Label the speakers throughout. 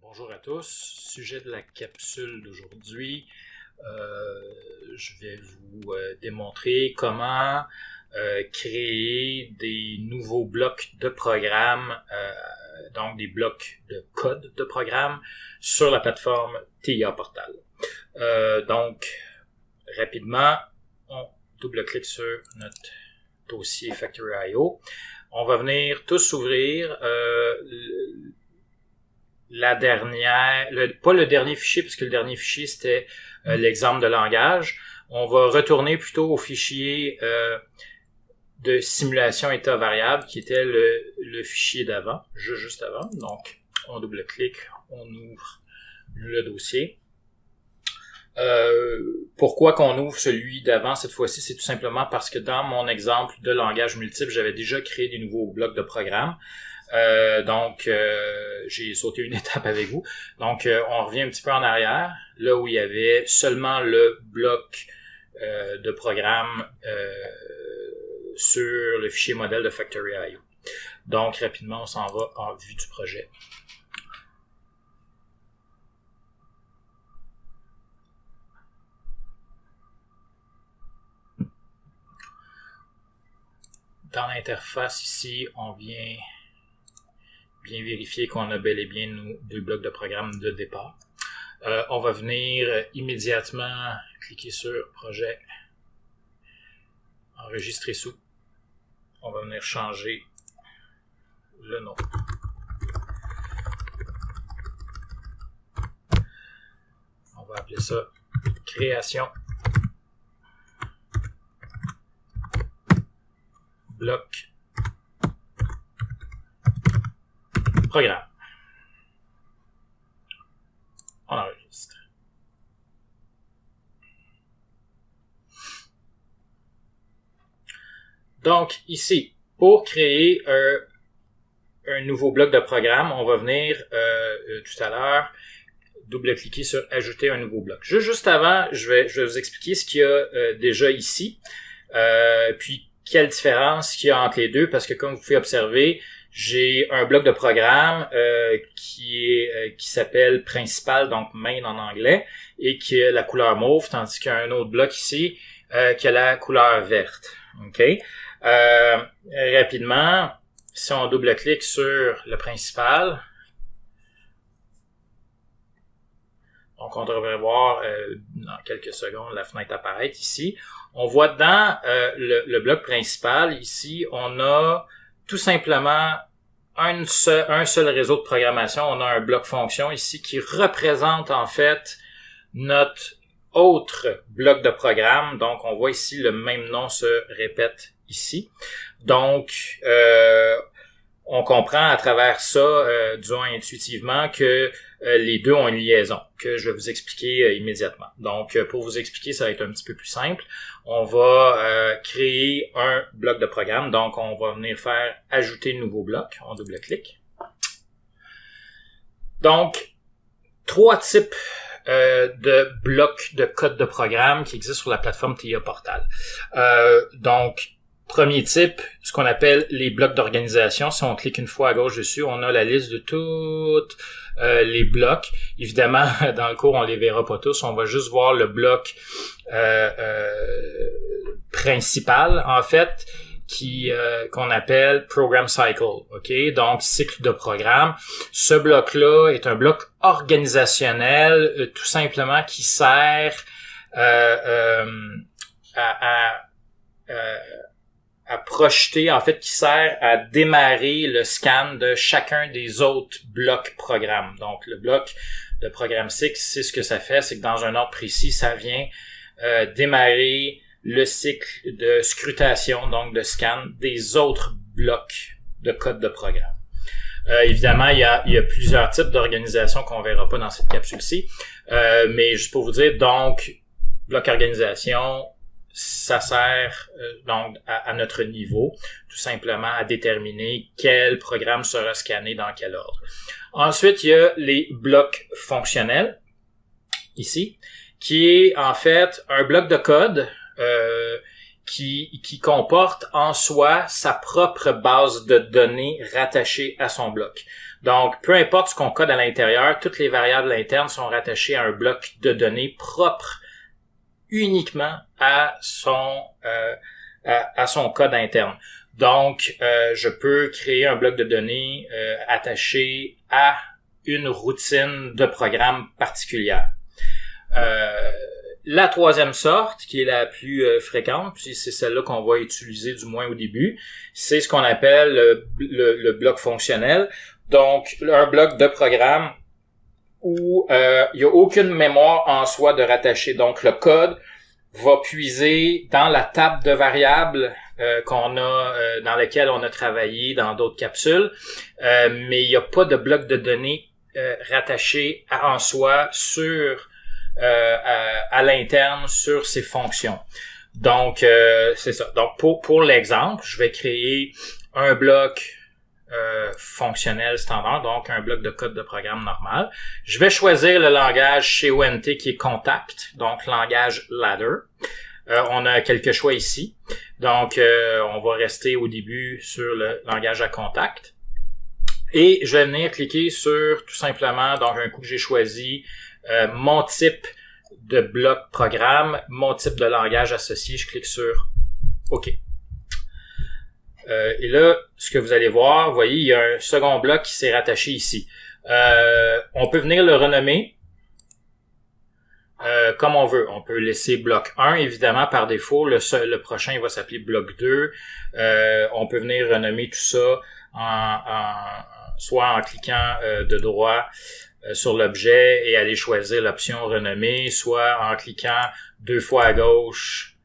Speaker 1: Bonjour à tous. Sujet de la capsule d'aujourd'hui, je vais vous démontrer comment créer des nouveaux blocs de programme, donc des blocs de code de programme sur la plateforme TIA Portal. Donc, rapidement, on double-clique sur notre dossier Factory.io. On va venir tous ouvrir la dernière, pas le dernier fichier, parce que le dernier fichier, c'était l'exemple de langage. On va retourner plutôt au fichier de simulation état variable, qui était le fichier d'avant, juste avant. Donc, on double-clique, on ouvre le dossier. Pourquoi qu'on ouvre celui d'avant cette fois-ci? C'est tout simplement parce que dans mon exemple de langage multiple, j'avais déjà créé des nouveaux blocs de programme. Donc, j'ai sauté une étape avec vous. Donc, on revient un petit peu en arrière, là où il y avait seulement le bloc de programme sur le fichier modèle de Factory.io. Donc, rapidement, on s'en va en vue du projet. Dans l'interface ici, on vient bien vérifier qu'on a bel et bien nos deux blocs de programme de départ. On va venir immédiatement cliquer sur Projet, Enregistrer sous. On va venir changer le nom. On va appeler ça Création bloc programme. On enregistre. Donc, ici, pour créer un nouveau bloc de programme, on va venir tout à l'heure double-cliquer sur « Ajouter un nouveau bloc ». Juste avant, je vais vous expliquer ce qu'il y a déjà ici, puis quelle différence qu'il y a entre les deux, parce que comme vous pouvez observer, j'ai un bloc de programme qui s'appelle principal, donc main en anglais, et qui a la couleur mauve, tandis qu'il y a un autre bloc ici qui a la couleur verte. OK? Rapidement, si on double-clique sur le principal, donc on devrait voir dans quelques secondes la fenêtre apparaître ici. On voit dans le bloc principal, ici, on a tout simplement un seul réseau de programmation. On a un bloc fonction ici qui représente en fait notre autre bloc de programme. Donc, on voit ici le même nom se répète ici. Donc, on comprend à travers ça, disons intuitivement, que les deux ont une liaison, que je vais vous expliquer immédiatement. Donc, pour vous expliquer, ça va être un petit peu plus simple. On va créer un bloc de programme. Donc, on va venir faire « Ajouter nouveau bloc ». On double-clique. Donc, trois types de blocs de code de programme qui existent sur la plateforme TIA Portal. Donc, premier type, ce qu'on appelle les blocs d'organisation. Si on clique une fois à gauche dessus, on a la liste de tous les blocs. Évidemment, dans le cours, on les verra pas tous. On va juste voir le bloc principal, en fait, qu'on appelle Program Cycle. OK? Donc, cycle de programme. Ce bloc-là est un bloc organisationnel, tout simplement, qui sert à projeter, en fait, qui sert à démarrer le scan de chacun des autres blocs programme. Donc, le bloc de programme cycle, c'est ce que ça fait, c'est que dans un ordre précis, ça vient démarrer le cycle de scrutation, donc de scan, des autres blocs de code de programme. Évidemment, il y a plusieurs types d'organisation qu'on verra pas dans cette capsule-ci, mais juste pour vous dire, donc, bloc organisation, ça sert donc à notre niveau, tout simplement à déterminer quel programme sera scanné dans quel ordre. Ensuite, il y a les blocs fonctionnels, ici, qui est en fait un bloc de code qui comporte en soi sa propre base de données rattachée à son bloc. Donc, peu importe ce qu'on code à l'intérieur, toutes les variables internes sont rattachées à un bloc de données propre uniquement à son code interne. Donc, je peux créer un bloc de données attaché à une routine de programme particulière. La troisième sorte, qui est la plus fréquente, puis c'est celle-là qu'on va utiliser du moins au début, c'est ce qu'on appelle le bloc fonctionnel. Donc, un bloc de programme où il n'y a aucune mémoire en soi de rattacher. Donc, le code va puiser dans la table de variables qu'on a dans lequel on a travaillé dans d'autres capsules, mais il n'y a pas de bloc de données rattaché en soi sur à l'interne sur ces fonctions. Donc, c'est ça. Donc, pour l'exemple, je vais créer un bloc fonctionnel standard, donc un bloc de code de programme normal. Je vais choisir le langage chez ONT qui est Contact, donc langage ladder. On a quelques choix ici. Donc, on va rester au début sur le langage à contact. Et je vais venir cliquer sur tout simplement, donc un coup que j'ai choisi mon type de bloc programme, mon type de langage associé, je clique sur OK. Et là, ce que vous allez voir, vous voyez, il y a un second bloc qui s'est rattaché ici. On peut venir le renommer comme on veut. On peut laisser bloc 1, évidemment, par défaut. Le prochain, il va s'appeler bloc 2. On peut venir renommer tout ça soit en cliquant de droit sur l'objet et aller choisir l'option renommer, soit en cliquant 2 fois à gauche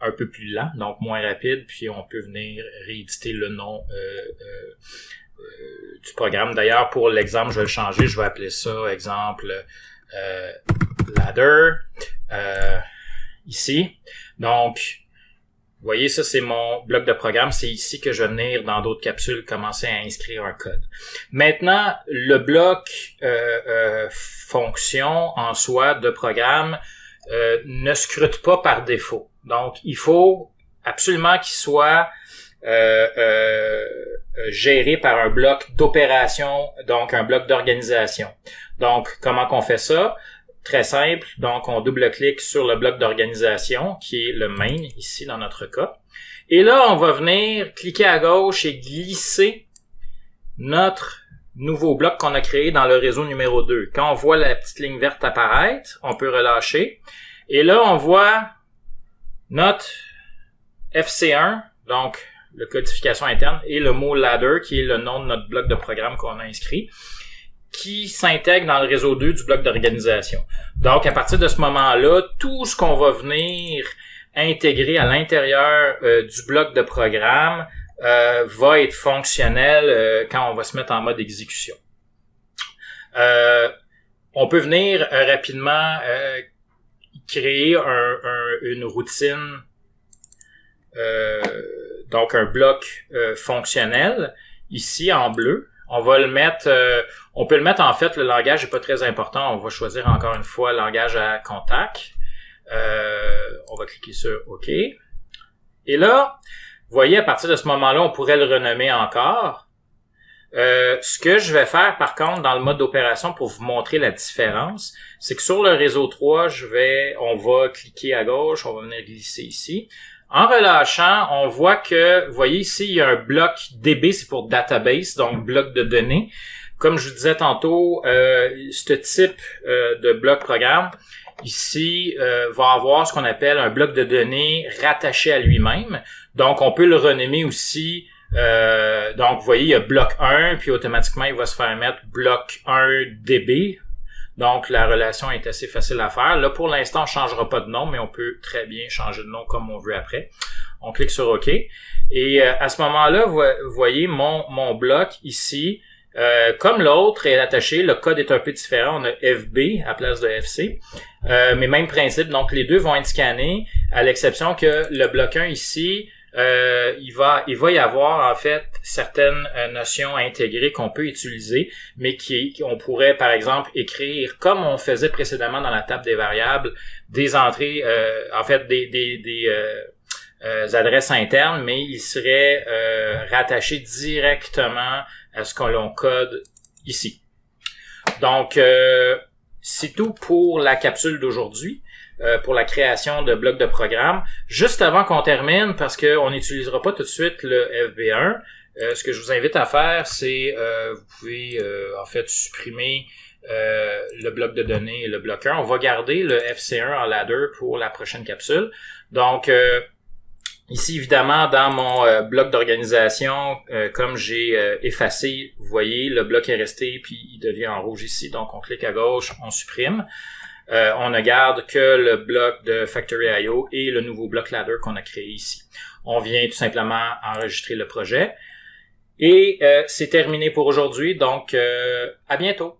Speaker 1: un peu plus lent, donc moins rapide, puis on peut venir rééditer le nom du programme. D'ailleurs, pour l'exemple, je vais le changer, je vais appeler ça, exemple, ladder, ici. Donc, vous voyez, ça c'est mon bloc de programme, c'est ici que je vais venir dans d'autres capsules commencer à inscrire un code. Maintenant, le bloc fonction en soi de programme ne scrute pas par défaut. Donc, il faut absolument qu'il soit géré par un bloc d'opération, donc un bloc d'organisation. Donc, comment qu'on fait ça? Très simple. Donc, on double-clique sur le bloc d'organisation, qui est le main, ici, dans notre cas. Et là, on va venir cliquer à gauche et glisser notre nouveau bloc qu'on a créé dans le réseau numéro 2. Quand on voit la petite ligne verte apparaître, on peut relâcher. Et là, on voit notre FC1, donc la codification interne, et le mot ladder, qui est le nom de notre bloc de programme qu'on a inscrit, qui s'intègre dans le réseau 2 du bloc d'organisation. Donc, à partir de ce moment-là, tout ce qu'on va venir intégrer à l'intérieur du bloc de programme va être fonctionnel quand on va se mettre en mode exécution. On peut venir rapidement créer une routine, donc un bloc fonctionnel, ici en bleu. On va le mettre, on peut le mettre en fait, le langage n'est pas très important. On va choisir encore une fois langage à contact. On va cliquer sur OK. Et là, vous voyez, à partir de ce moment-là, on pourrait le renommer encore. Ce que je vais faire, par contre, dans le mode d'opération pour vous montrer la différence, c'est que sur le réseau 3, on va cliquer à gauche, on va venir glisser ici. En relâchant, on voit que, vous voyez ici, il y a un bloc DB, c'est pour database, donc bloc de données. Comme je vous disais tantôt, ce type de bloc programme, ici, va avoir ce qu'on appelle un bloc de données rattaché à lui-même. Donc, on peut le renommer aussi. Donc, vous voyez, il y a bloc 1, puis automatiquement, il va se faire mettre bloc 1 DB. Donc, la relation est assez facile à faire. Là, pour l'instant, on ne changera pas de nom, mais on peut très bien changer de nom comme on veut après. On clique sur OK. Et à ce moment-là, vous voyez mon bloc ici. Comme l'autre est attaché, le code est un peu différent. On a FB à place de FC. Mais même principe, donc les deux vont être scannés, à l'exception que le bloc 1 ici, il va y avoir en fait certaines notions intégrées qu'on peut utiliser, mais on pourrait, par exemple, écrire, comme on faisait précédemment dans la table des variables, des entrées, en fait, des adresses internes, mais ils seraient rattachés directement à ce qu'on code ici. Donc, c'est tout pour la capsule d'aujourd'hui, pour la création de blocs de programme. Juste avant qu'on termine, parce qu'on n'utilisera pas tout de suite le FB1, ce que je vous invite à faire, c'est vous pouvez en fait supprimer le bloc de données et le bloc 1. On va garder le FC1 en ladder pour la prochaine capsule. Donc, ici, évidemment, dans mon bloc d'organisation, comme j'ai effacé, vous voyez, le bloc est resté, puis il devient en rouge ici. Donc, on clique à gauche, on supprime. On ne garde que le bloc de Factory.io et le nouveau bloc ladder qu'on a créé ici. On vient tout simplement enregistrer le projet. Et c'est terminé pour aujourd'hui, donc à bientôt.